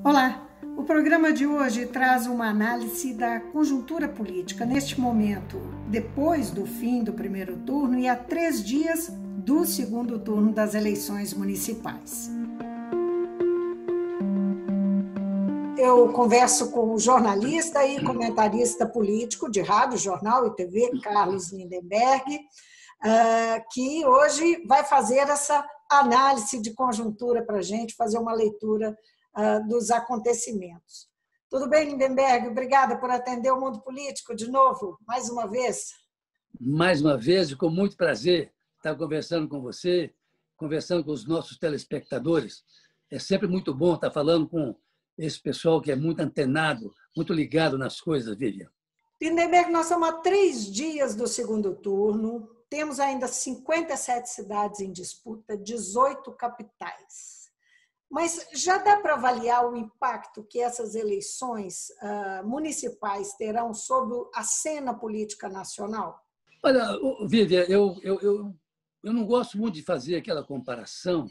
Olá! O programa de hoje traz uma análise da conjuntura política neste momento, depois do fim do primeiro turno e a 3 dias do segundo turno das eleições municipais. Eu converso com o jornalista e comentarista político de rádio, jornal e TV, Carlos Lindenberg, que hoje vai fazer essa análise de conjuntura para a gente, fazer uma leitura dos acontecimentos. Tudo bem, Lindenberg? Obrigada por atender o Mundo Político de novo, mais uma vez. Mais uma vez, e com muito prazer estar conversando com você, conversando com os nossos telespectadores. É sempre muito bom estar falando com esse pessoal que é muito antenado, muito ligado nas coisas, Vivian. Lindenberg, nós estamos há 3 dias do segundo turno, temos ainda 57 cidades em disputa, 18 capitais. Mas já dá para avaliar o impacto que essas eleições municipais terão sobre a cena política nacional? Olha, Vivian, eu não gosto muito de fazer aquela comparação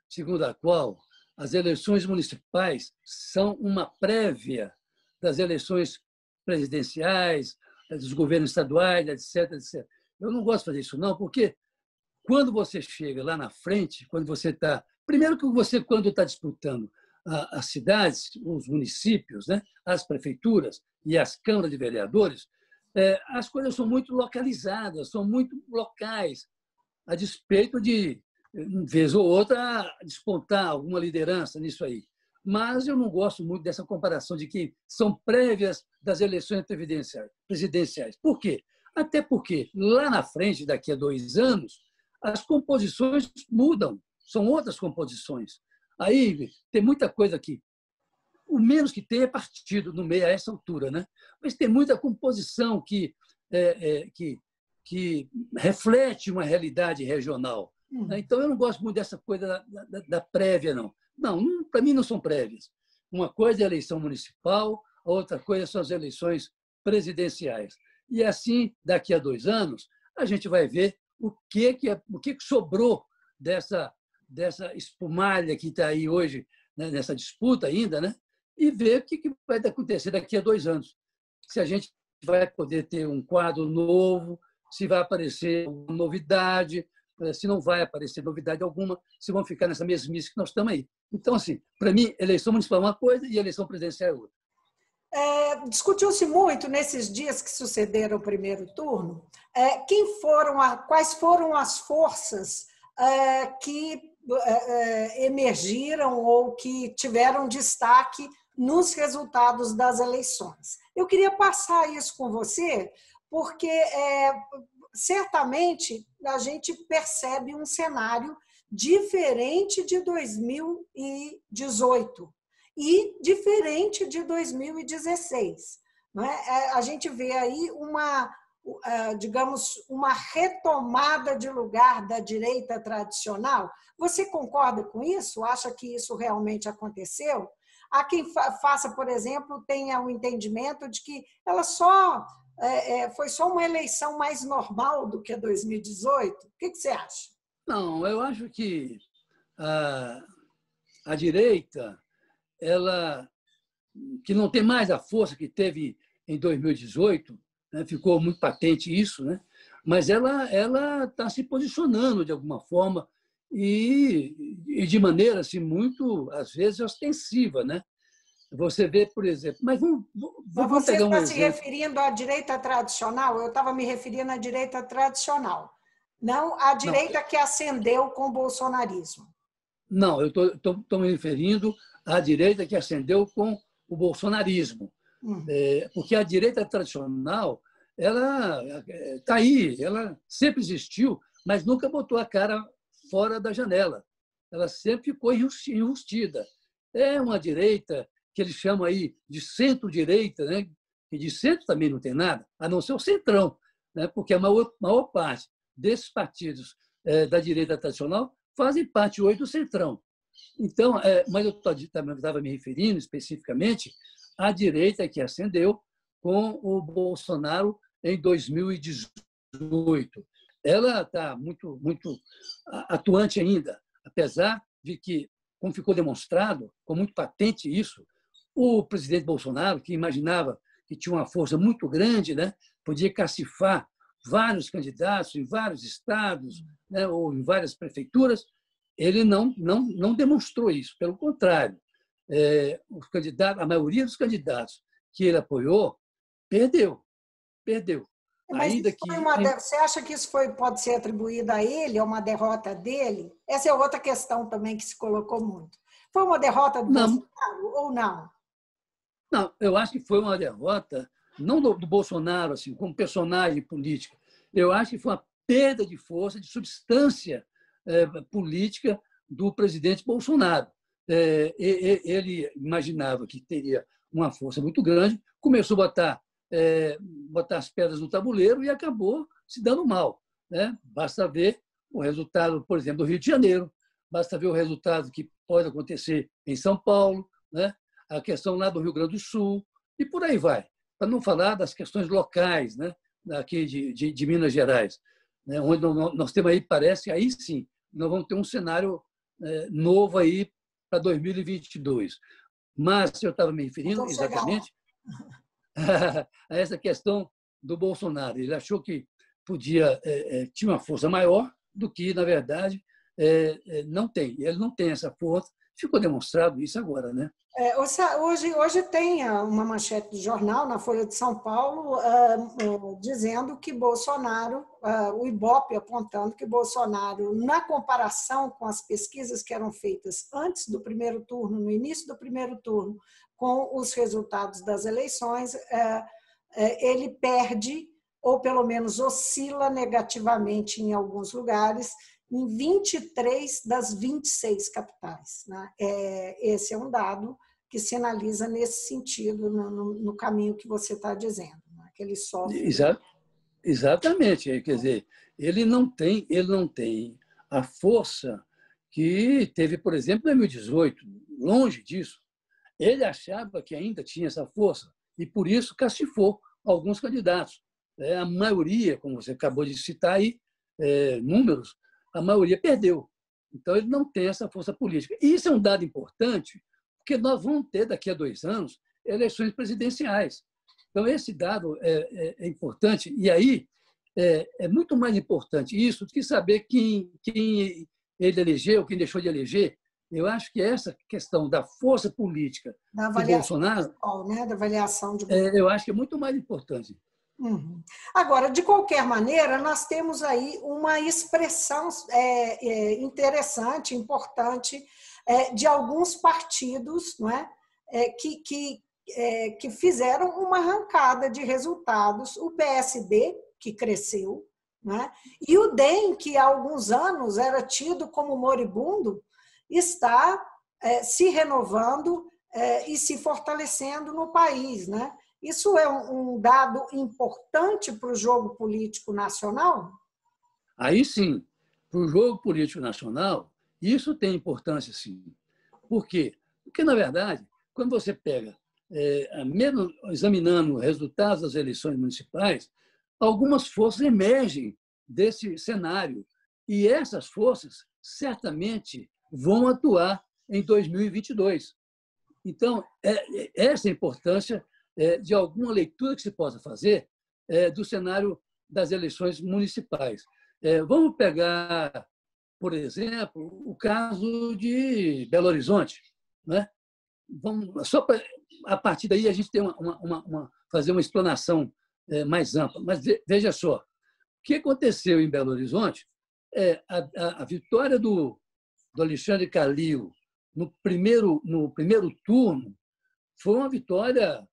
segundo a qual as eleições municipais são uma prévia das eleições presidenciais, dos governos estaduais, etc, etc. Eu não gosto de fazer isso, não, porque quando você chega lá na frente, quando você está... Primeiro que você, quando está disputando as cidades, os municípios, né, as prefeituras e as câmaras de vereadores, as coisas são muito localizadas, são muito locais, a despeito de, vez ou outra, despontar alguma liderança nisso aí. Mas eu não gosto muito dessa comparação de que são prévias das eleições presidenciais. Por quê? Até porque lá na frente, daqui a 2 anos, as composições mudam, são outras composições. Aí tem muita coisa aqui. O menos que tem é partido no meio a essa altura, né? Mas tem muita composição que reflete uma realidade regional. Então, eu não gosto muito dessa coisa da prévia, não. Não, para mim não são prévias. Uma coisa é a eleição municipal, a outra coisa são as eleições presidenciais. E assim, daqui a 2 anos, a gente vai ver o que sobrou dessa espumalha que está aí hoje, né, nessa disputa ainda, né? E ver o que vai acontecer daqui a 2 anos. Se a gente vai poder ter um quadro novo, se vai aparecer uma novidade, se não vai aparecer novidade alguma, se vão ficar nessa mesmice que nós estamos aí. Então, assim, para mim, eleição municipal é uma coisa e eleição presidencial é outra. Discutiu-se muito nesses dias que sucederam o primeiro turno, quais foram as forças que emergiram ou que tiveram destaque nos resultados das eleições. Eu queria passar isso com você, porque certamente a gente percebe um cenário diferente de 2018 e diferente de 2016. Não é? A gente vê aí digamos, uma retomada de lugar da direita tradicional. Você concorda com isso? Acha que isso realmente aconteceu? Há quem faça, por exemplo, tenha o entendimento de que ela foi só uma eleição mais normal do que a 2018. O que você acha? Não, eu acho que a direita, ela que não tem mais a força que teve em 2018, né, ficou muito patente isso, né? Mas ela está se posicionando de alguma forma e de maneira assim, muito, às vezes, ostensiva, né? Você vê, por exemplo... Mas você está se referindo à direita tradicional? Eu estava me referindo à direita tradicional, não à direita que ascendeu com o bolsonarismo. Não, eu estou me referindo à direita que ascendeu com o bolsonarismo. Porque a direita tradicional, ela está aí, ela sempre existiu, mas nunca botou a cara fora da janela. Ela sempre ficou enrustida. É uma direita que eles chamam aí de centro-direita, né? E de centro também não tem nada, a não ser o centrão, né? Porque a maior parte desses partidos da direita tradicional fazem parte hoje do centrão. Então, mas eu estava me referindo especificamente à direita que ascendeu com o Bolsonaro em 2018. Ela está muito, muito atuante ainda, apesar de que, como ficou demonstrado, ficou muito patente isso, O presidente Bolsonaro, que imaginava que tinha uma força muito grande, né, podia cacifar vários candidatos em vários estados, né, ou em várias prefeituras, ele não demonstrou isso. Pelo contrário, os candidatos, a maioria dos candidatos que ele apoiou perdeu. Mas Ainda que você acha que isso pode ser atribuído a ele, é uma derrota dele? Essa é outra questão também que se colocou muito. Foi uma derrota do não, Bolsonaro ou não? não, eu acho que foi uma derrota não do Bolsonaro assim, como personagem político. Eu acho que foi uma perda de força, de substância política do presidente Bolsonaro. Ele imaginava que teria uma força muito grande, começou a botar as pedras no tabuleiro e acabou se dando mal, né? Basta ver o resultado, por exemplo, do Rio de Janeiro, basta ver o resultado que pode acontecer em São Paulo, né? A questão lá do Rio Grande do Sul, e por aí vai. Para não falar das questões locais, né? Aqui de Minas Gerais, né? Onde nós temos aí, parece, aí sim, nós vamos ter um cenário novo aí para 2022. Mas eu estava me referindo exatamente a essa questão do Bolsonaro. Ele achou que tinha uma força maior do que, na verdade, não tem. Ele não tem essa força. Ficou demonstrado isso agora, né? Hoje tem uma manchete de jornal na Folha de São Paulo dizendo que Bolsonaro, o Ibope apontando que Bolsonaro, na comparação com as pesquisas que eram feitas antes do primeiro turno, no início do primeiro turno, com os resultados das eleições, ele perde, ou pelo menos oscila negativamente em alguns lugares, em 23 das 26 capitais. Né? Esse é um dado que sinaliza nesse sentido, no caminho que você está dizendo, né? Que ele sofre. Exatamente. Quer dizer, ele não tem a força que teve, por exemplo, em 2018, longe disso. Ele achava que ainda tinha essa força e, por isso, cacifou alguns candidatos. A maioria, como você acabou de citar aí, números, a maioria perdeu. Então, ele não tem essa força política. E isso é um dado importante, porque nós vamos ter, daqui a 2 anos, eleições presidenciais. Então, esse dado é importante. E aí, é muito mais importante isso do que saber quem ele elegeu, quem deixou de eleger. Eu acho que essa questão da força política do Bolsonaro, né? Da avaliação de eu acho que é muito mais importante. Uhum. Agora, de qualquer maneira, nós temos aí uma expressão interessante, importante, de alguns partidos, não é? Que fizeram uma arrancada de resultados. O PSD, que cresceu, né? E o DEM, que há alguns anos era tido como moribundo, está se renovando e se fortalecendo no país, né? Isso é um dado importante para o jogo político nacional? Aí sim, para o jogo político nacional, isso tem importância sim. Por quê? Porque, na verdade, quando você pega, mesmo examinando os resultados das eleições municipais, algumas forças emergem desse cenário. E essas forças certamente vão atuar em 2022. Então, essa é a importância de alguma leitura que se possa fazer do cenário das eleições municipais. Vamos pegar, por exemplo, o caso de Belo Horizonte, né? Só para, a partir daí, a gente tem fazer uma explanação mais ampla. Mas veja só, o que aconteceu em Belo Horizonte a vitória do Alexandre Calil no primeiro turno foi uma vitória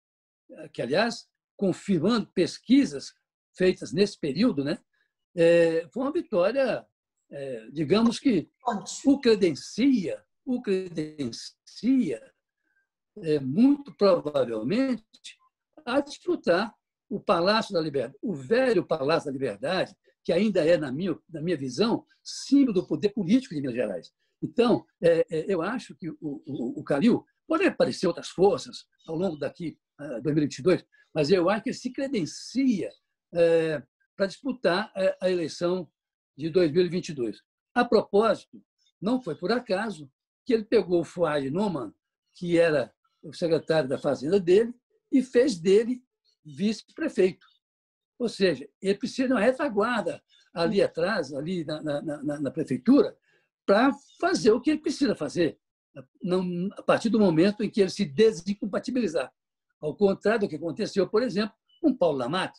que, aliás, confirmando pesquisas feitas nesse período, né, foi uma vitória, digamos que o credencia muito provavelmente a disputar o Palácio da Liberdade, o velho Palácio da Liberdade, que ainda é, na minha visão, símbolo do poder político de Minas Gerais. Então, eu acho que o Calil pode aparecer outras forças ao longo daqui 2022, mas eu acho que ele se credencia para disputar a eleição de 2022. A propósito, não foi por acaso que ele pegou o Fuad Numan, que era o secretário da Fazenda dele e fez dele vice-prefeito. Ou seja, ele precisa de uma retaguarda ali atrás, ali na prefeitura, para fazer o que ele precisa fazer, a partir do momento em que ele se desincompatibilizar. Ao contrário do que aconteceu, por exemplo, com Paulo Lamarck,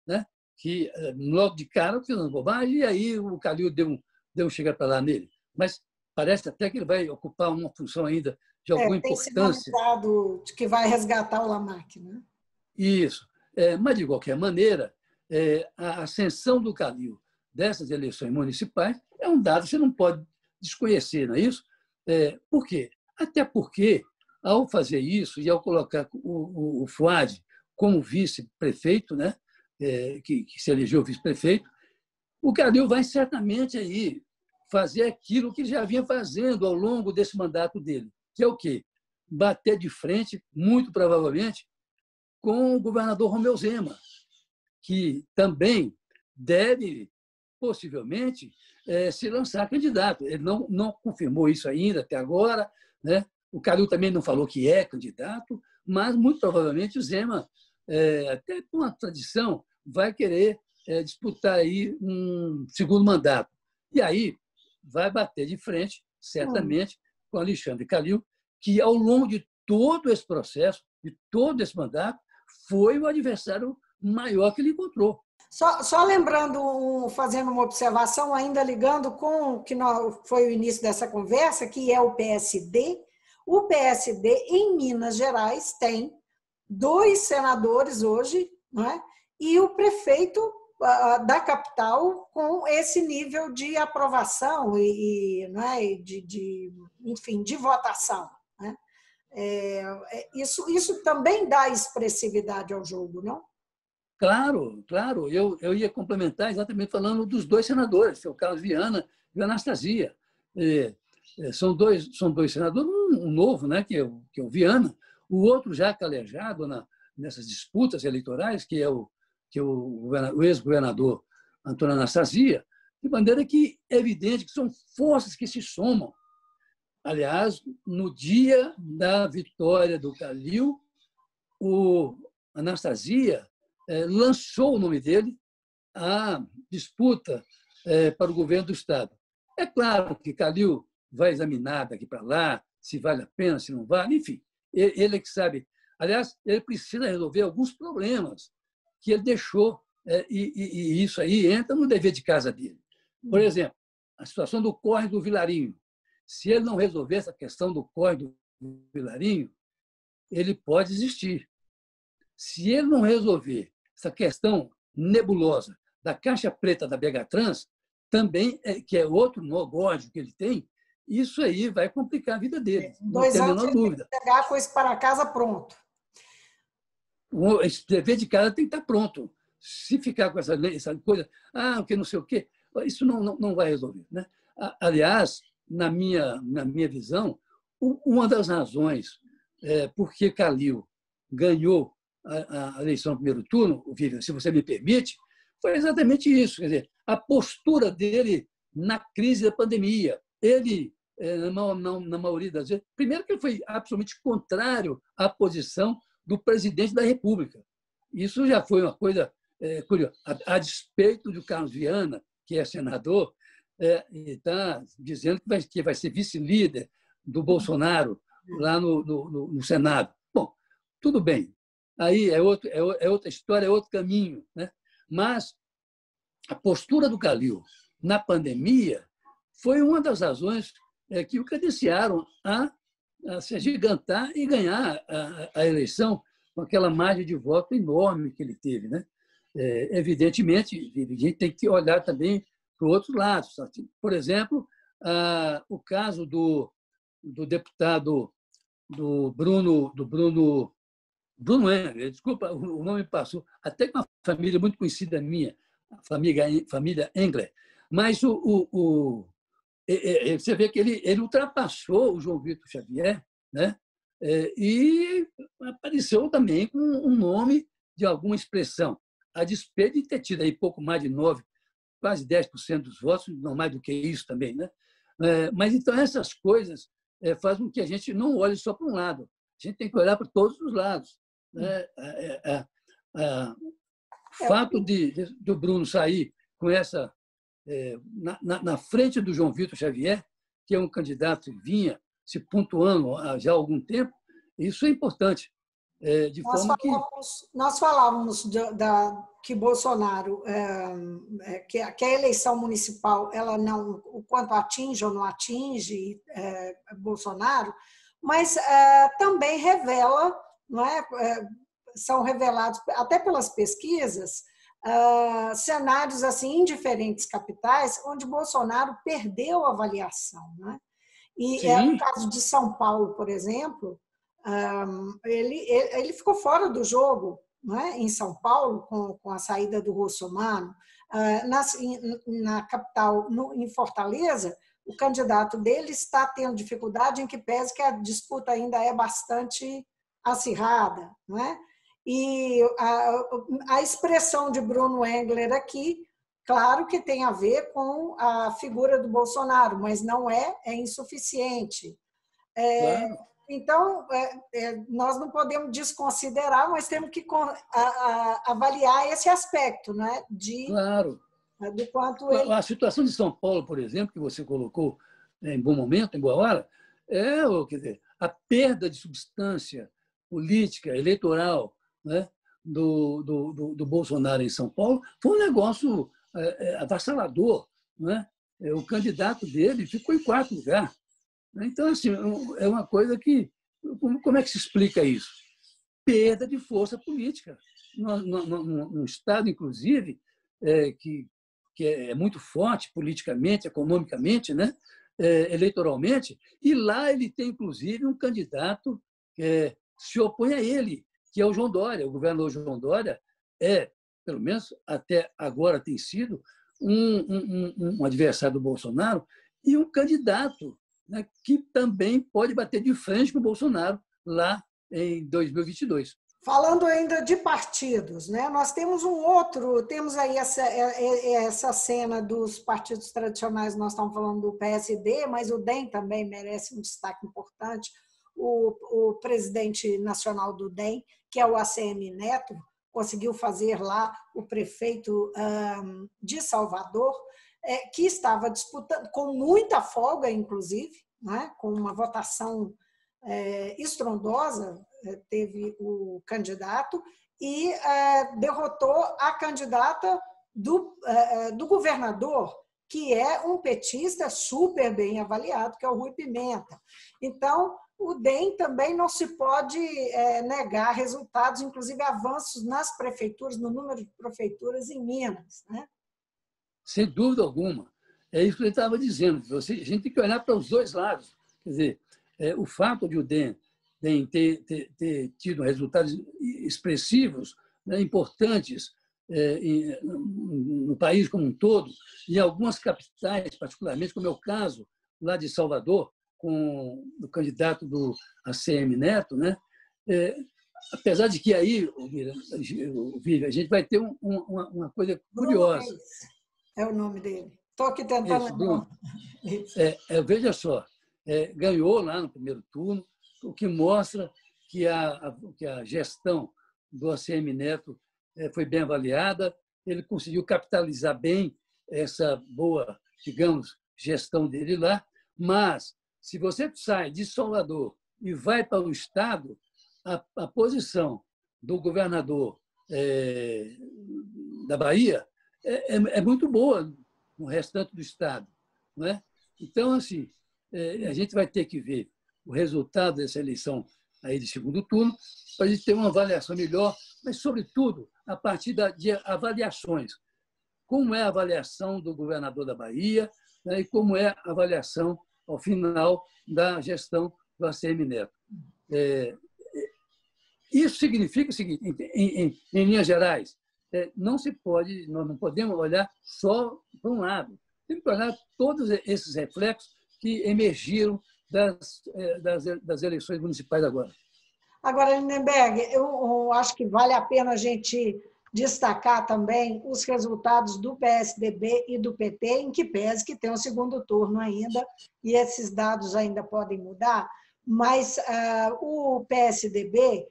né? Que logo de cara fez uma bobagem e aí o Calil deu um chegar para lá nele. Mas parece até que ele vai ocupar uma função ainda de alguma Tem se importância. nomeado de que vai resgatar o Lamarck, né? Isso. Mas, de qualquer maneira, a ascensão do Calil dessas eleições municipais é um dado que você não pode desconhecer, não é isso? Por quê? Até porque, ao fazer isso e ao colocar o Fuad como vice-prefeito, né, que se elegeu vice-prefeito, o Calil vai certamente aí fazer aquilo que ele já vinha fazendo ao longo desse mandato dele, que é o quê? Bater de frente, muito provavelmente, com o governador Romeu Zema, que também deve, possivelmente, se lançar candidato. Ele não confirmou isso ainda até agora, né? O Calil também não falou que é candidato, mas, muito provavelmente, o Zema, até por uma tradição, vai querer disputar aí um segundo mandato. E aí vai bater de frente, certamente, com Alexandre Calil, que, ao longo de todo esse processo, de todo esse mandato, foi o adversário maior que ele encontrou. Só lembrando, fazendo uma observação, ainda ligando com o que foi o início dessa conversa, que é o PSD. O PSD, em Minas Gerais, tem 2 senadores hoje, não é? E o prefeito da capital com esse nível de aprovação não é? Enfim, de votação. Né? Isso também dá expressividade ao jogo, não? Claro, claro. Eu ia complementar exatamente falando dos 2 senadores, que é o Carlos Viana e a Anastasia. São dois senadores, um novo, né, que é o Viana, o outro já calejado nessas disputas eleitorais, que é o ex-governador Antônio Anastasia, de maneira que é evidente que são forças que se somam. Aliás, no dia da vitória do Calil, o Anastasia lançou o nome dele à disputa para o governo do Estado. É claro que Calil vai examinar daqui para lá se vale a pena, se não vale, enfim, ele é que sabe. Aliás, ele precisa resolver alguns problemas que ele deixou, e isso aí entra no dever de casa dele. Por exemplo, a situação do córrego do Vilarinho. Se ele não resolver essa questão do córrego do Vilarinho, ele pode desistir. Se ele não resolver essa questão nebulosa da caixa preta da Begatrans, também, que é outro nó górdio que ele tem, isso aí vai complicar a vida dele, não tem a menor dúvida. Chegar com isso para casa pronto. Esse dever de casa tem que estar pronto. Se ficar com essa coisa, que não sei o quê, isso não vai resolver. Né? Aliás, na minha visão, uma das razões por que Calil ganhou a eleição no primeiro turno, Vivian, se você me permite, foi exatamente isso. Quer dizer, a postura dele na crise da pandemia. Ele, na maioria das vezes, primeiro que ele foi absolutamente contrário à posição do presidente da República. Isso já foi uma coisa curiosa. A despeito do Carlos Viana, que é senador, está dizendo que vai ser vice-líder do Bolsonaro lá no Senado. Bom, tudo bem. Aí é outra história, é outro caminho. Né? Mas a postura do Calil na pandemia foi uma das razões que o credenciaram a se agigantar e ganhar a eleição com aquela margem de voto enorme que ele teve. Né? Evidentemente, a gente tem que olhar também para o outro lado. Por exemplo, o caso do deputado do Bruno Engler, desculpa, o nome passou, até com uma família muito conhecida minha, a família Engler. Mas você vê que ele ultrapassou o João Vitor Xavier, né? E apareceu também com um nome de alguma expressão, a despeito de ter tido aí pouco mais de 9%, quase 10% dos votos, não mais do que isso também. Né? Mas, então, essas coisas fazem com que a gente não olhe só para um lado. A gente tem que olhar para todos os lados, né? O fato do Bruno sair com essa na frente do João Vitor Xavier, que é um candidato que vinha se pontuando já há algum tempo, isso é importante. De forma nós falávamos que Bolsonaro, que a eleição municipal, ela não, o quanto atinge ou não atinge Bolsonaro, mas também revela, não é? São revelados até pelas pesquisas cenários assim em diferentes capitais onde Bolsonaro perdeu a avaliação, né? E no caso de São Paulo, por exemplo, ele ficou fora do jogo, não é? Em São Paulo, com a saída do Russomano. Na capital, em Fortaleza, o candidato dele está tendo dificuldade, em que pese que a disputa ainda é bastante acirrada, não é? E a expressão de Bruno Engler aqui, claro que tem a ver com a figura do Bolsonaro, mas não é insuficiente. Claro. Então, nós não podemos desconsiderar, mas temos que avaliar esse aspecto, né? Claro. Do quanto ele... A situação de São Paulo, por exemplo, que você colocou em bom momento, em boa hora, quer dizer, a perda de substância política, eleitoral, né, do Bolsonaro em São Paulo foi um negócio avassalador. Né? O candidato dele ficou em 4º lugar. Então, assim, é uma coisa que... Como é que se explica isso? Perda de força política. Num Estado, inclusive, que é muito forte politicamente, economicamente, né? Eleitoralmente, e lá ele tem, inclusive, um candidato que se opõe a ele, que é o João Dória. O governador João Dória pelo menos até agora tem sido, um adversário do Bolsonaro e um candidato, né, que também pode bater de frente com o Bolsonaro lá em 2022. Falando ainda de partidos, né? Nós temos temos aí essa cena dos partidos tradicionais, nós estamos falando do PSD, mas o DEM também merece um destaque importante. O presidente nacional do DEM, que é o ACM Neto, conseguiu fazer lá o prefeito de Salvador, que estava disputando, com muita folga, inclusive, né? Com uma votação estrondosa, teve o candidato e derrotou a candidata do governador, que é um petista super bem avaliado, que é o Rui Pimenta. Então, o DEM também não se pode negar resultados, inclusive avanços nas prefeituras, no número de prefeituras em Minas. Né? Sem dúvida alguma. É isso que ele estava dizendo. A gente tem que olhar para os dois lados. Quer dizer, o fato de o DEM ter tido resultados expressivos, né, importantes no país como um todo, e em algumas capitais, particularmente, como é o caso lá de Salvador, com o candidato do ACM Neto, né? Apesar de que aí, Vivian, a gente vai ter uma coisa curiosa. É o nome dele. Estou aqui tentando lembrar. Veja só, ganhou lá no primeiro turno, o que mostra que a gestão do ACM Neto foi bem avaliada, ele conseguiu capitalizar bem essa boa, digamos, gestão dele lá, mas se você sai de Salvador e vai para o Estado, a posição do governador da Bahia é muito boa no restante do Estado. Não é? Então, assim, a gente vai ter que ver o resultado dessa eleição aí de segundo turno para a gente ter uma avaliação melhor, mas, sobretudo, a partir de avaliações. Como é a avaliação do governador da Bahia, né, e como é a avaliação, ao final, da gestão do ACM Neto. Isso significa o seguinte, em linhas gerais, nós não podemos olhar só para um lado. Temos que olhar todos esses reflexos que emergiram das eleições municipais agora. Agora, Lindenberg, eu acho que vale a pena a gente destacar também os resultados do PSDB e do PT, em que pese que tem um segundo turno ainda, e esses dados ainda podem mudar, mas o PSDB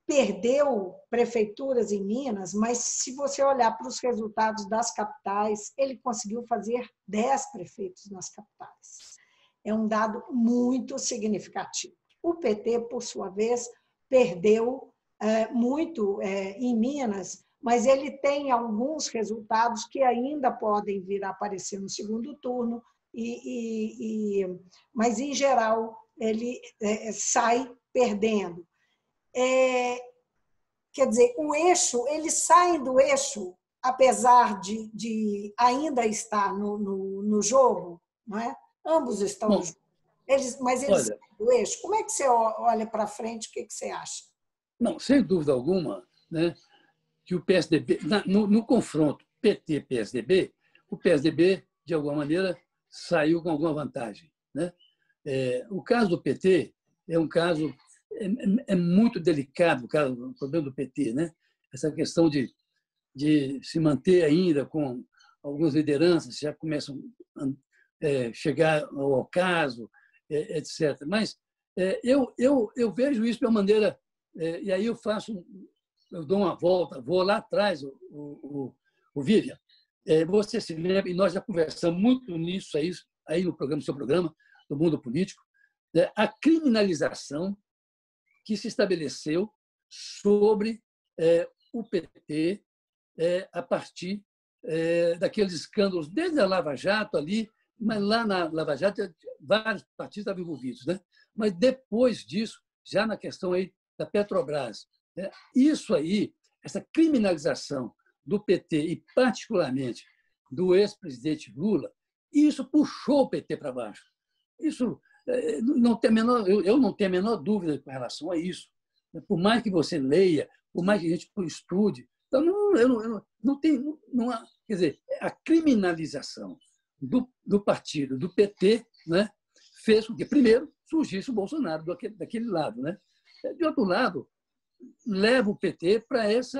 perdeu prefeituras em Minas, mas se você olhar para os resultados das capitais, ele conseguiu fazer 10 prefeitos nas capitais. É um dado muito significativo. O PT, por sua vez, perdeu muito em Minas, mas ele tem alguns resultados que ainda podem vir a aparecer no segundo turno, mas, em geral, ele sai perdendo. Quer dizer, o eixo, eles saem do eixo, apesar de ainda estar no jogo, não é? Ambos estão no jogo. Mas eles saem do eixo. Como é que você olha para frente? O que você acha? Não, sem dúvida alguma, né, que o PSDB, no confronto PT-PSDB, o PSDB, de alguma maneira, saiu com alguma vantagem, né? O caso do PT é um caso muito delicado, o problema do PT, né? Essa questão de se manter ainda com algumas lideranças que já começam a chegar ao caso, etc. Mas eu vejo isso de uma maneira, e aí eu dou uma volta, vou lá atrás, o Vivian. Você se lembra, e nós já conversamos muito nisso aí no seu programa, do mundo político, a criminalização que se estabeleceu sobre o PT a partir daqueles escândalos, desde a Lava Jato ali, mas lá na Lava Jato vários partidos estavam envolvidos, né? Mas depois disso, já na questão aí da Petrobras, isso aí, essa criminalização do PT e particularmente do ex-presidente Lula, isso puxou o PT para baixo. Isso não tem eu não tenho a menor dúvida com relação a isso. Por mais que você leia, por mais que a gente estude, então não tem, quer dizer, a criminalização do partido, do PT, né, fez com que primeiro surgisse o Bolsonaro daquele lado, né? De outro lado, leva o PT para esse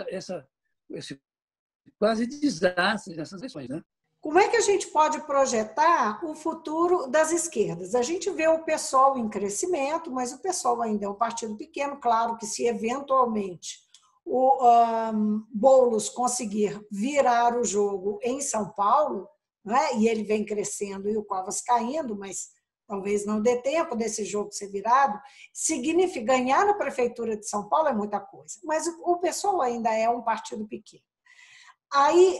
quase desastre nessas eleições, né? Como é que a gente pode projetar o futuro das esquerdas? A gente vê o PSOL em crescimento, mas o PSOL ainda é um partido pequeno. Claro que se eventualmente o Boulos conseguir virar o jogo em São Paulo, né, e ele vem crescendo e o Covas caindo, mas talvez não dê tempo desse jogo ser virado, significa ganhar na prefeitura de São Paulo é muita coisa. Mas o PSOL ainda é um partido pequeno. Aí,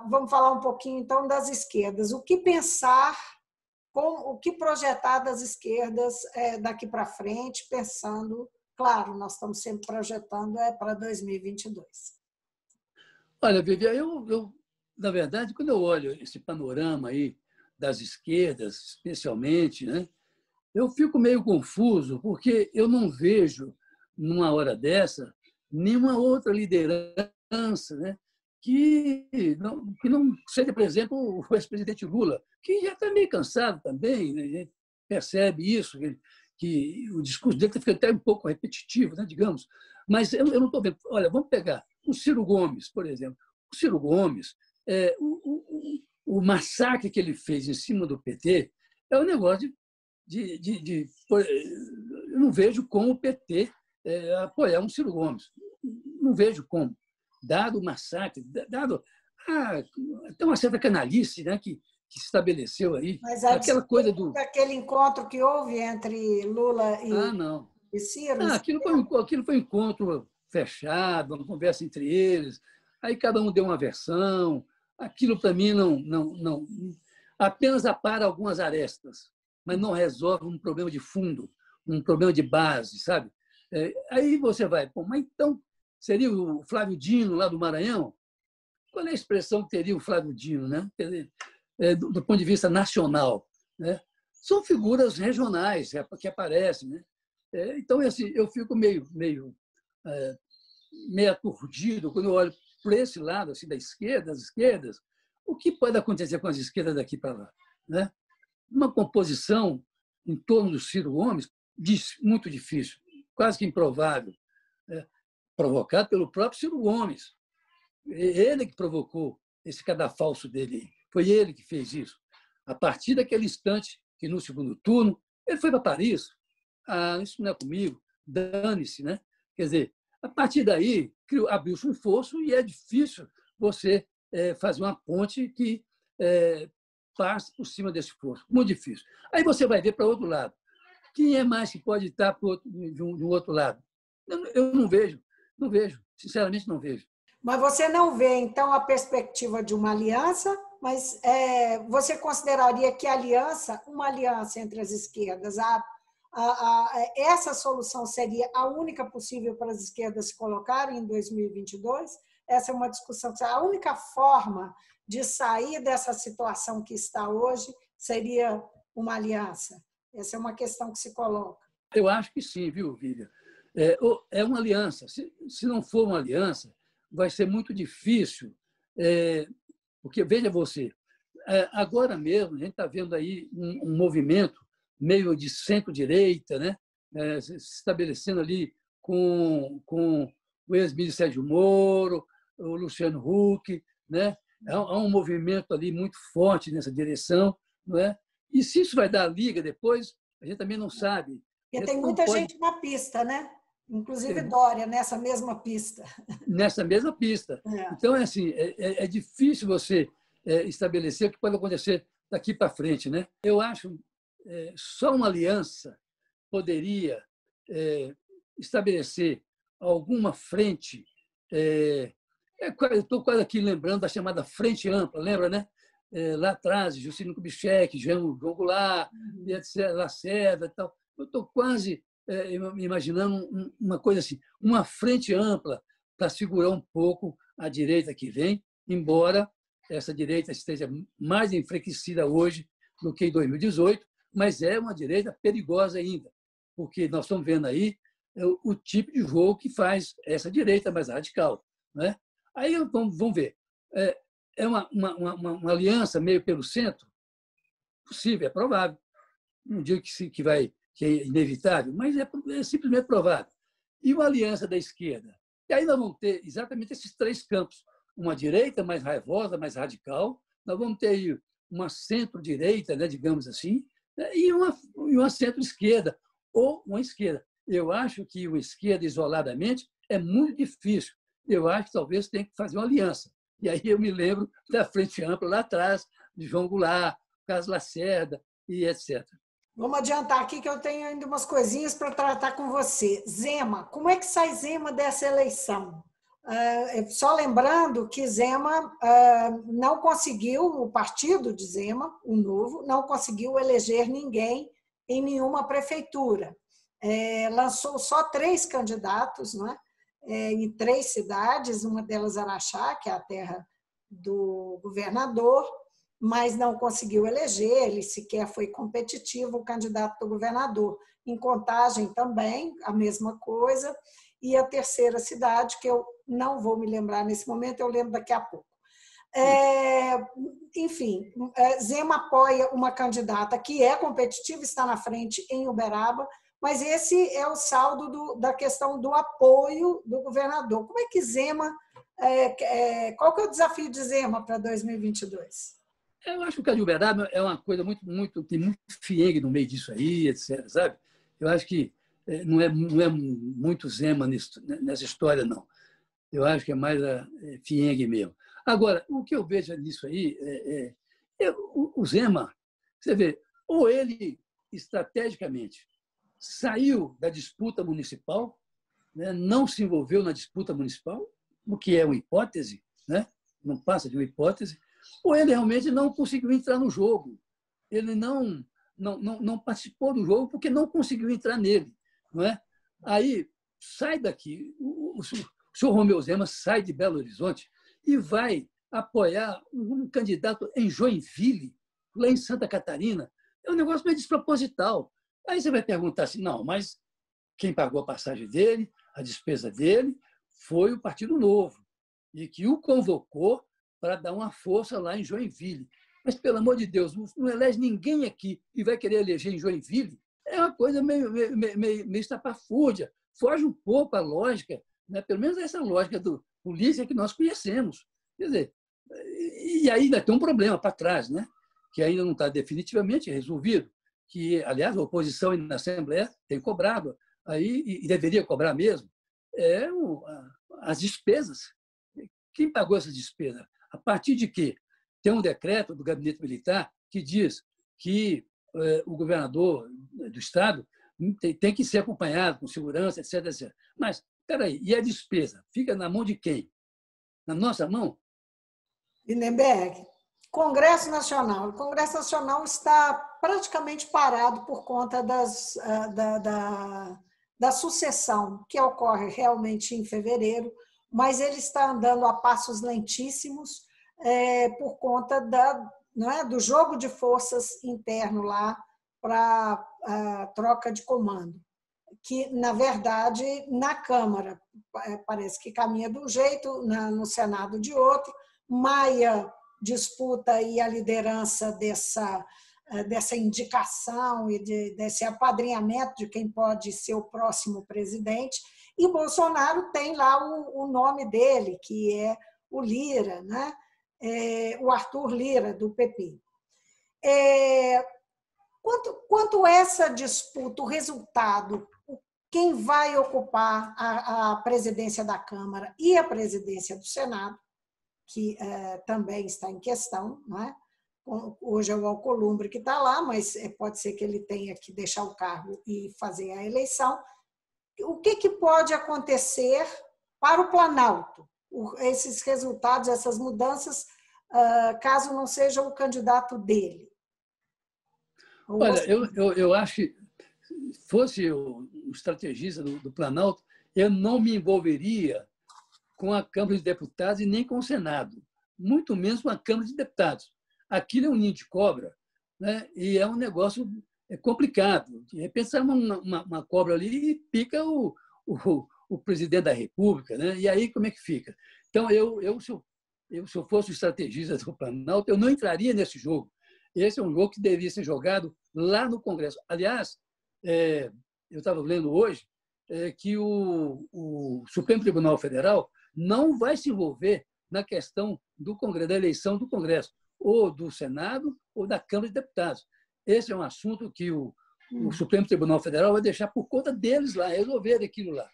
vamos falar um pouquinho, então, das esquerdas. O que pensar, o que projetar das esquerdas daqui para frente, pensando, claro, nós estamos sempre projetando para 2022. Olha, Vivian, eu, na verdade, quando eu olho esse panorama aí das esquerdas, especialmente, né, eu fico meio confuso, porque eu não vejo, numa hora dessa, nenhuma outra liderança, né, que não seja, por exemplo, o ex-presidente Lula, que já está meio cansado também, né? A gente percebe isso, que o discurso dele fica até um pouco repetitivo, né, digamos. Mas eu não estou vendo. Olha, vamos pegar o Ciro Gomes, por exemplo. O Ciro Gomes, o massacre que ele fez em cima do PT é um negócio eu não vejo como o PT apoiar um Ciro Gomes. Não vejo como. Dado o massacre, dado até uma certa canalice, né, que se estabeleceu aí. Mas aquela coisa aquele encontro que houve entre Lula e Ciro? Aquilo foi um encontro fechado, uma conversa entre eles. Aí cada um deu uma versão. Aquilo, para mim, não apenas apara algumas arestas, mas não resolve um problema de fundo, um problema de base, sabe? Aí você vai, mas então seria o Flávio Dino, lá do Maranhão? Qual é a expressão que teria o Flávio Dino, né? Do ponto de vista nacional, né? São figuras regionais que aparecem, né? Então, assim, eu fico meio aturdido quando eu olho por esse lado assim, das esquerdas, o que pode acontecer com as esquerdas daqui para lá, né? Uma composição em torno do Ciro Gomes muito difícil, quase que improvável, provocado pelo próprio Ciro Gomes. Ele que provocou esse cadafalso dele. Foi ele que fez isso. A partir daquele instante que, no segundo turno, ele foi para Paris. isso não é comigo, dane-se, né? Quer dizer, a partir daí, abriu-se um fosso e é difícil você fazer uma ponte que passe por cima desse fosso. Muito difícil. Aí você vai ver para o outro lado. Quem é mais que pode estar do outro lado? Eu não vejo, não vejo. Sinceramente, não vejo. Mas você não vê, então, a perspectiva de uma aliança, mas você consideraria que uma aliança entre as esquerdas, essa solução seria a única possível para as esquerdas se colocarem em 2022? Essa é uma discussão. A única forma de sair dessa situação que está hoje seria uma aliança? Essa é uma questão que se coloca. Eu acho que sim, viu, Vivian? É uma aliança. Se não for uma aliança, vai ser muito difícil, porque, veja você, agora mesmo a gente está vendo aí um movimento meio de centro-direita, né? Se estabelecendo ali com o ex-ministro Sérgio Moro, o Luciano Huck, né? Há um movimento ali muito forte nessa direção, não é? E se isso vai dar liga depois, a gente também não sabe. Porque tem muita gente na pista, né? Inclusive Dória, nessa mesma pista. Nessa mesma pista. Então, assim, é difícil você estabelecer o que pode acontecer daqui para frente, né? Eu acho só uma aliança poderia estabelecer alguma frente. Eu estou quase aqui lembrando da chamada Frente Ampla, lembra, né? Lá atrás, Juscelino Kubitschek, João Goulart, etc., Lacerda e tal. Eu estou quase imaginando uma coisa assim, uma frente ampla para segurar um pouco a direita que vem, embora essa direita esteja mais enfraquecida hoje do que em 2018, mas é uma direita perigosa ainda, porque nós estamos vendo aí o tipo de jogo que faz essa direita mais radical, né? Aí vamos ver. É uma aliança meio pelo centro? Possível, é provável. Não digo que é inevitável, mas é simplesmente provável. E uma aliança da esquerda? E aí nós vamos ter exatamente esses três campos. Uma direita mais raivosa, mais radical, nós vamos ter aí uma centro-direita, né, digamos assim, e uma centro-esquerda, ou uma esquerda. Eu acho que uma esquerda isoladamente é muito difícil. Eu acho que talvez tenha que fazer uma aliança. E aí eu me lembro da Frente Ampla lá atrás, de João Goulart, Carlos Lacerda e etc. Vamos adiantar aqui que eu tenho ainda umas coisinhas para tratar com você. Zema, como é que sai Zema dessa eleição? Só lembrando que Zema não conseguiu, o partido de Zema, o Novo, não conseguiu eleger ninguém em nenhuma prefeitura. Lançou só 3 candidatos, não é? Em 3 cidades, uma delas Araxá, que é a terra do governador, mas não conseguiu eleger, ele sequer foi competitivo, o candidato do governador. Em Contagem também, a mesma coisa. E a terceira cidade, que eu não vou me lembrar nesse momento, eu lembro daqui a pouco. Enfim, Zema apoia uma candidata que é competitiva, está na frente em Uberaba, mas esse é o saldo da questão do apoio do governador. Como é que Zema... qual que é o desafio de Zema para 2022? Eu acho que a de Uberaba é uma coisa tem muito fiengue no meio disso aí, etc., sabe? Eu acho que não é muito Zema nessa história, não. Eu acho que é mais a fiengue mesmo. Agora, o que eu vejo nisso aí o Zema, você vê, ou ele, estrategicamente, saiu da disputa municipal, né, não se envolveu na disputa municipal, o que é uma hipótese, né? Não passa de uma hipótese, ou ele realmente não conseguiu entrar no jogo. Ele não participou do jogo porque não conseguiu entrar nele. Não é? Aí, sai daqui, o senhor Romeu Zema sai de Belo Horizonte e vai apoiar um candidato em Joinville, lá em Santa Catarina. É um negócio meio desproposital. Aí você vai perguntar assim, não, mas quem pagou a passagem dele, a despesa dele, foi o Partido Novo, e que o convocou para dar uma força lá em Joinville. Mas, pelo amor de Deus, não elege ninguém aqui e vai querer eleger em Joinville? É uma coisa meio estapafúrdia. Foge um pouco a lógica, né? Pelo menos essa lógica do polícia que nós conhecemos. Quer dizer, e ainda tem um problema para trás, né? Que ainda não está definitivamente resolvido, que, aliás, a oposição na Assembleia tem cobrado, aí, e deveria cobrar mesmo, as despesas. Quem pagou essas despesas? A partir de quê? Tem um decreto do Gabinete Militar que diz que o governador do Estado tem que ser acompanhado com segurança, etc, etc. Mas, espera aí, e a despesa? Fica na mão de quem? Na nossa mão? Lindenberg, Congresso Nacional. O Congresso Nacional está praticamente parado por conta da sucessão, que ocorre realmente em fevereiro, mas ele está andando a passos lentíssimos por conta do jogo de forças interno lá para a troca de comando, que, na verdade, na Câmara parece que caminha de um jeito, no Senado de outro. Maia disputa aí a liderança dessa indicação e desse apadrinhamento de quem pode ser o próximo presidente, e Bolsonaro tem lá o nome dele, que é o Lira, né? O Arthur Lira, do PP. Quanto a essa disputa, o resultado, quem vai ocupar a presidência da Câmara e a presidência do Senado, que também está em questão, não é? Hoje é o Alcolumbre que está lá, mas pode ser que ele tenha que deixar o cargo e fazer a eleição. O que pode acontecer para o Planalto? Esses resultados, essas mudanças, caso não seja o candidato dele? Olha, eu acho que, fosse o estrategista do Planalto, eu não me envolveria com a Câmara de Deputados e nem com o Senado, muito menos com a Câmara de Deputados. Aquilo é um ninho de cobra, né? E é um negócio complicado. De repente, sai uma cobra ali e pica o presidente da República, né? E aí, como é que fica? Então, se eu fosse o estrategista do Planalto, eu não entraria nesse jogo. Esse é um jogo que deveria ser jogado lá no Congresso. Aliás, eu estava lendo hoje que o Supremo Tribunal Federal não vai se envolver na questão do Congresso, da eleição do Congresso, ou do Senado, ou da Câmara de Deputados. Esse é um assunto que o Supremo Tribunal Federal vai deixar por conta deles lá, resolver aquilo lá.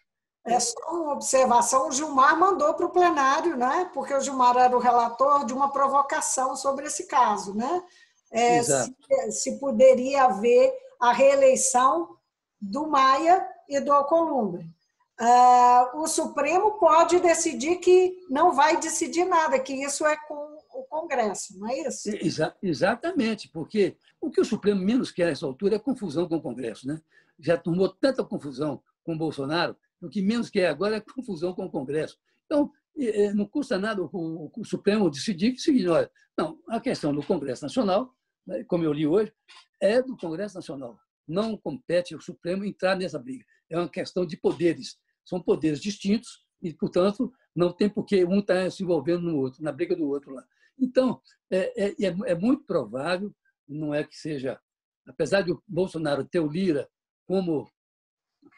É só uma observação, o Gilmar mandou para o plenário, né? Porque o Gilmar era o relator de uma provocação sobre esse caso, né? Se poderia haver a reeleição do Maia e do Alcolumbre. O Supremo pode decidir que não vai decidir nada, que isso é com o Congresso, não é isso? Exatamente, porque o que o Supremo menos quer nessa altura é confusão com o Congresso, né? Já tomou tanta confusão com o Bolsonaro, o que menos quer agora é confusão com o Congresso. Então, não custa nada o Supremo decidir que é o seguinte, olha, não, a questão do Congresso Nacional, como eu li hoje, é do Congresso Nacional. Não compete ao Supremo entrar nessa briga. É uma questão de poderes. São poderes distintos e, portanto, não tem por que um estar se envolvendo no outro, na briga do outro lá. Então, é muito provável, não é que seja, apesar de o Bolsonaro ter o Lira como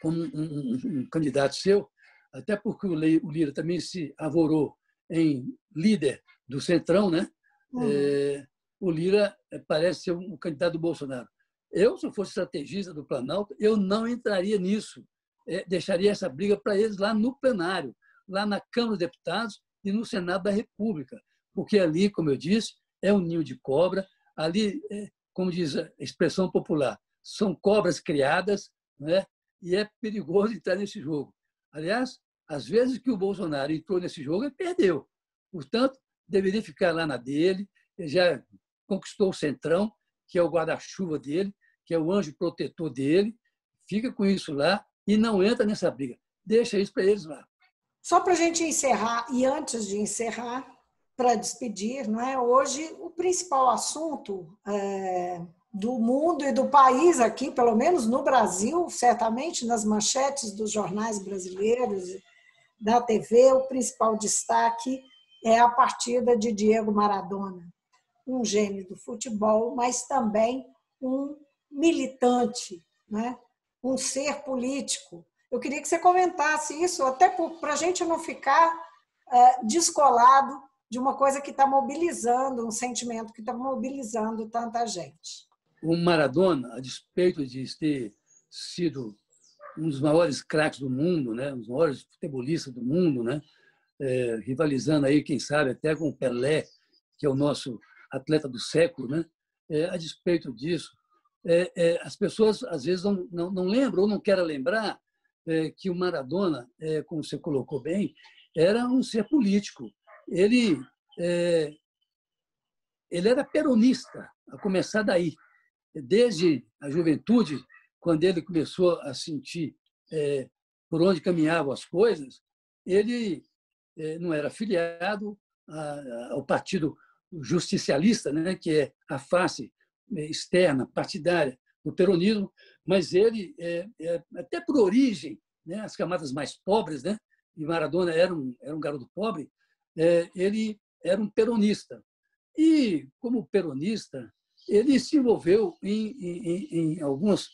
um candidato seu, até porque o Lira também se avorou em líder do Centrão, né? O Lira parece ser um candidato do Bolsonaro. Eu, se eu fosse estrategista do Planalto, eu não entraria nisso. Deixaria essa briga para eles lá no plenário, lá na Câmara dos Deputados e no Senado da República. Porque ali, como eu disse, é um ninho de cobra. Ali, como diz a expressão popular, são cobras criadas, né? E é perigoso entrar nesse jogo. Aliás, às vezes que o Bolsonaro entrou nesse jogo, ele perdeu. Portanto, deveria ficar lá na dele. Ele já conquistou o Centrão, que é o guarda-chuva dele, que é o anjo protetor dele. Fica com isso lá e não entra nessa briga. Deixa isso para eles lá. Só para a gente encerrar, e antes de encerrar, para despedir, não é? Hoje o principal assunto do mundo e do país aqui, pelo menos no Brasil, certamente nas manchetes dos jornais brasileiros, da TV, o principal destaque é a partida de Diego Maradona, um gênio do futebol, mas também um militante, né? Um ser político. Eu queria que você comentasse isso, até para a gente não ficar descolado de uma coisa que está mobilizando, um sentimento que está mobilizando tanta gente. o Maradona, a despeito de ter sido um dos maiores craques do mundo, né? Um dos maiores futebolistas do mundo, né? Rivalizando aí, quem sabe, até com o Pelé, que é o nosso atleta do século, né? A despeito disso, as pessoas às vezes não lembram ou não querem lembrar que o Maradona, como você colocou bem, era um ser político. Ele era peronista, a começar daí. Desde a juventude, quando ele começou a sentir por onde caminhavam as coisas, ele não era afiliado ao Partido Justicialista, né, que é a face externa, partidária do peronismo, mas ele, até por origem, né, as camadas mais pobres, né, e Maradona era um garoto pobre, ele era um peronista. E, como peronista, ele se envolveu em algumas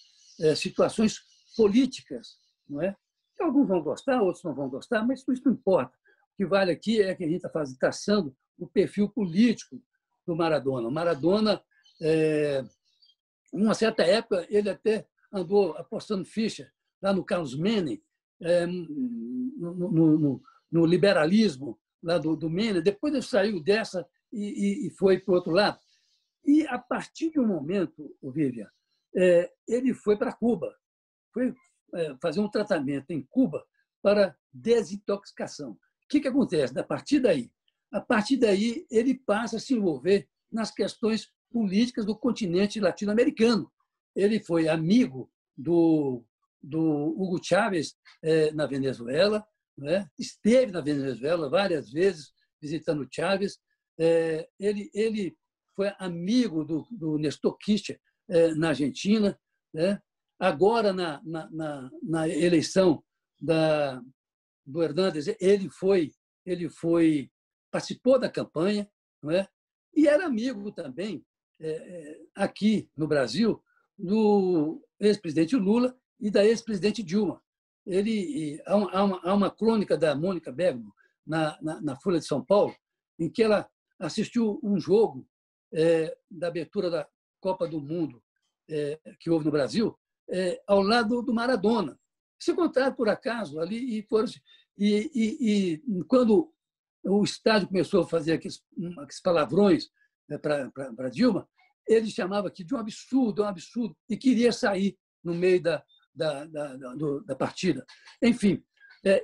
situações políticas, não é? Que alguns vão gostar, outros não vão gostar, mas isso não importa. O que vale aqui é que a gente está traçando o perfil político do Maradona. O Maradona, em uma certa época, ele até andou apostando ficha lá no Carlos Menem, no liberalismo lá do Menem. Depois ele saiu dessa e foi para o outro lado. E, a partir de um momento, Vivian, ele foi para Cuba, foi fazer um tratamento em Cuba para desintoxicação. O que acontece? A partir daí, ele passa a se envolver nas questões políticas do continente latino-americano. Ele foi amigo do Hugo Chávez na Venezuela, né? Esteve na Venezuela várias vezes visitando Chávez. Ele foi amigo do Nestor Kirchner na Argentina, né? Agora, na eleição do Hernández, ele participou da campanha, não é? E era amigo também, aqui no Brasil, do ex-presidente Lula e da ex-presidente Dilma. Há uma crônica da Mônica Bergamo na Folha de São Paulo, em que ela assistiu um jogo da abertura da Copa do Mundo que houve no Brasil, ao lado do Maradona. Se encontraram, por acaso, ali e quando o estádio começou a fazer aqueles palavrões para Dilma, ele chamava aqui de um absurdo, e queria sair no meio da partida. Enfim,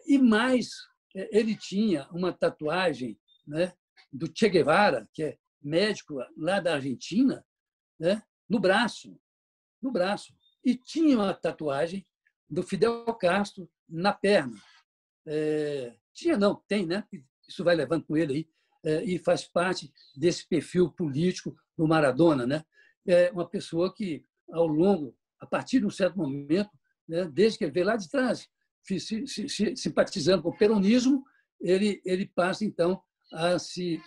e mais, ele tinha uma tatuagem, né, do Che Guevara, que é médico lá da Argentina, né, no braço. E tinha uma tatuagem do Fidel Castro na perna. Tinha, não, tem, né? Isso vai levando com ele aí, e faz parte desse perfil político do Maradona, né? É uma pessoa que, a partir de um certo momento, né, desde que ele veio lá de trás, simpatizando com o peronismo, ele passa, então, a se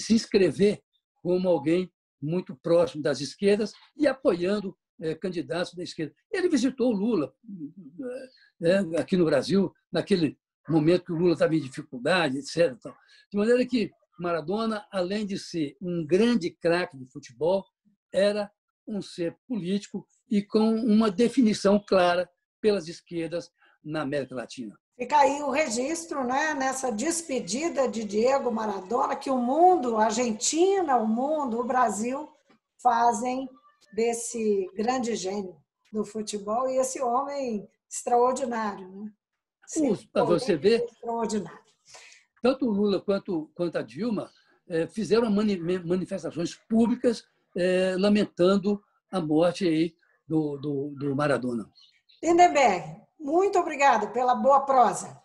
inscrever como alguém muito próximo das esquerdas e apoiando candidatos da esquerda. Ele visitou o Lula aqui no Brasil, naquele momento que o Lula estava em dificuldade, etc. De maneira que Maradona, além de ser um grande craque de futebol, era um ser político e com uma definição clara pelas esquerdas na América Latina. Fica aí o registro, né, nessa despedida de Diego Maradona, que o mundo, a Argentina, o mundo, o Brasil, fazem desse grande gênio do futebol e esse homem extraordinário. Né? Para você ver, extraordinário. Tanto o Lula quanto a Dilma fizeram manifestações públicas lamentando a morte aí do Maradona. Lindenberg, muito obrigada pela boa prosa.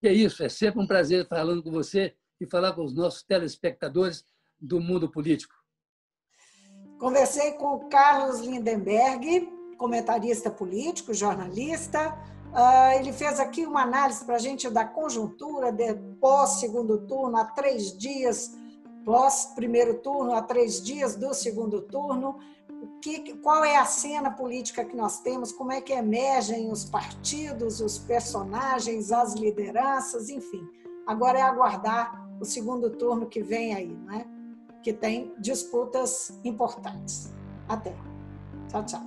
É isso, é sempre um prazer falando com você e falar com os nossos telespectadores do mundo político. Conversei com o Carlos Lindenberg, comentarista político, jornalista. Ele fez aqui uma análise para a gente da conjuntura de pós-segundo turno, há 3 dias, pós-primeiro turno, há 3 dias do segundo turno. Qual é a cena política que nós temos, como é que emergem os partidos, os personagens, as lideranças, enfim. Agora é aguardar o segundo turno que vem aí, né? Que tem disputas importantes. Até. Tchau, tchau.